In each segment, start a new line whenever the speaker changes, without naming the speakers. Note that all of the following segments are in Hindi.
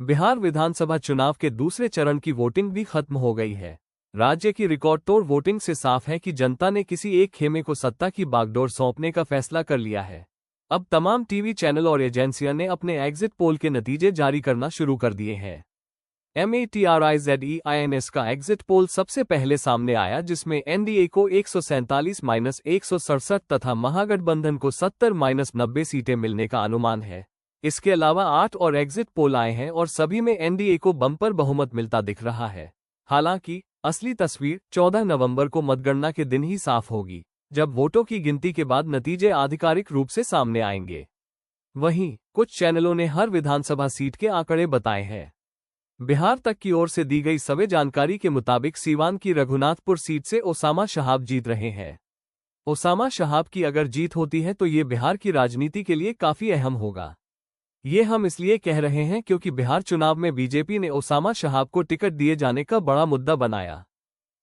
बिहार विधानसभा चुनाव के दूसरे चरण की वोटिंग भी खत्म हो गई है। राज्य की रिकॉर्ड तोड़ वोटिंग से साफ है कि जनता ने किसी एक खेमे को सत्ता की बागडोर सौंपने का फैसला कर लिया है। अब तमाम टीवी चैनल और एजेंसियां ने अपने एग्जिट पोल के नतीजे जारी करना शुरू कर दिए हैं। MATRIZEINS का एग्जिट पोल सबसे पहले सामने आया, जिसमें एनडीए को 147-167 तथा महागठबंधन को 70-90 सीटें मिलने का अनुमान है। इसके अलावा 8 और एग्जिट पोल आए हैं और सभी में एनडीए को बम्पर बहुमत मिलता दिख रहा है। हालांकि असली तस्वीर 14 नवंबर को मतगणना के दिन ही साफ होगी, जब वोटों की गिनती के बाद नतीजे आधिकारिक रूप से सामने आएंगे। वहीं कुछ चैनलों ने हर विधानसभा सीट के आंकड़े बताए हैं। बिहार तक की ओर से दी गई सभी जानकारी के मुताबिक सीवान की रघुनाथपुर सीट से ओसामा शहाब जीत रहे हैं। ओसामा शहाब की अगर जीत होती है तो ये बिहार की राजनीति के लिए काफी अहम होगा। ये हम इसलिए कह रहे हैं क्योंकि बिहार चुनाव में बीजेपी ने ओसामा शहाब को टिकट दिए जाने का बड़ा मुद्दा बनाया।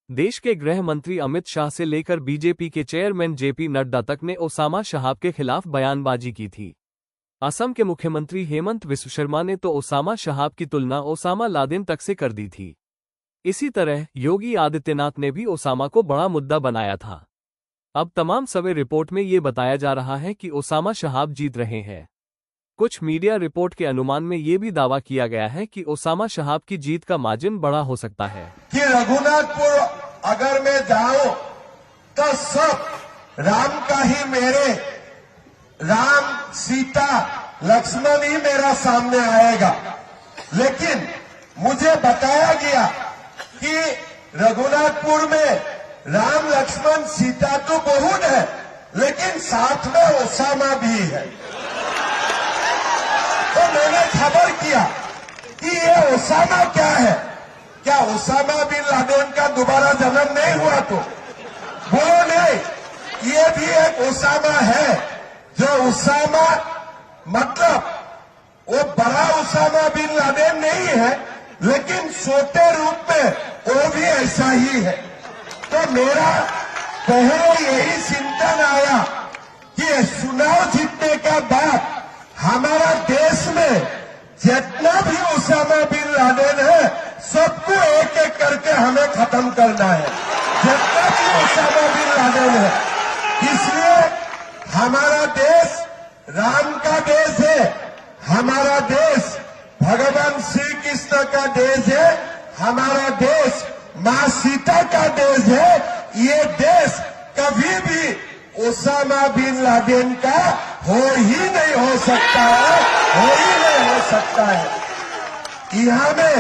देश के गृह मंत्री अमित शाह से लेकर बीजेपी के चेयरमैन जेपी नड्डा तक ने ओसामा शहाब के खिलाफ बयानबाजी की थी। असम के मुख्यमंत्री हेमंत बिस्वा शर्मा ने तो ओसामा शहाब की तुलना ओसामा लादेन तक से कर दी थी। इसी तरह योगी आदित्यनाथ ने भी ओसामा को बड़ा मुद्दा बनाया था। अब तमाम सवे रिपोर्ट में ये बताया जा रहा है कि ओसामा शहाब जीत रहे हैं। कुछ मीडिया रिपोर्ट के अनुमान में ये भी दावा किया गया है कि ओसामा शहाब की जीत का मार्जिन बड़ा हो सकता है।
कि रघुनाथपुर अगर मैं जाऊं तो सब राम का ही, मेरे राम सीता लक्ष्मण ही मेरा सामने आएगा। लेकिन मुझे बताया गया कि रघुनाथपुर में राम लक्ष्मण सीता तो बहुत है, लेकिन साथ में ओसामा भी है। तो मैंने खबर किया कि ये ओसामा क्या है, क्या ओसामा बिन लादेन का दोबारा जन्म नहीं हुआ? तो बोलो नहीं, ये भी एक ओसामा है। जो ओसामा मतलब वो बड़ा ओसामा बिन लादेन नहीं है, लेकिन छोटे रूप में वो भी ऐसा ही है। तो मेरा पहले यही चिंतन आया कि चुनाव जीतने का बाद हमारा देश में जितना भी ओसामा बिन लादेन है, सबको एक एक करके हमें खत्म करना है। जितना भी ओसामा बिन लादेन है, इसलिए हमारा देश राम का देश है, हमारा देश भगवान श्री कृष्ण का देश है, हमारा देश मां सीता का देश है। ये देश कभी भी ओसामा बिन लादेन का हो ही नहीं हो सकता है, हो ही नहीं हो सकता है। यहाँ में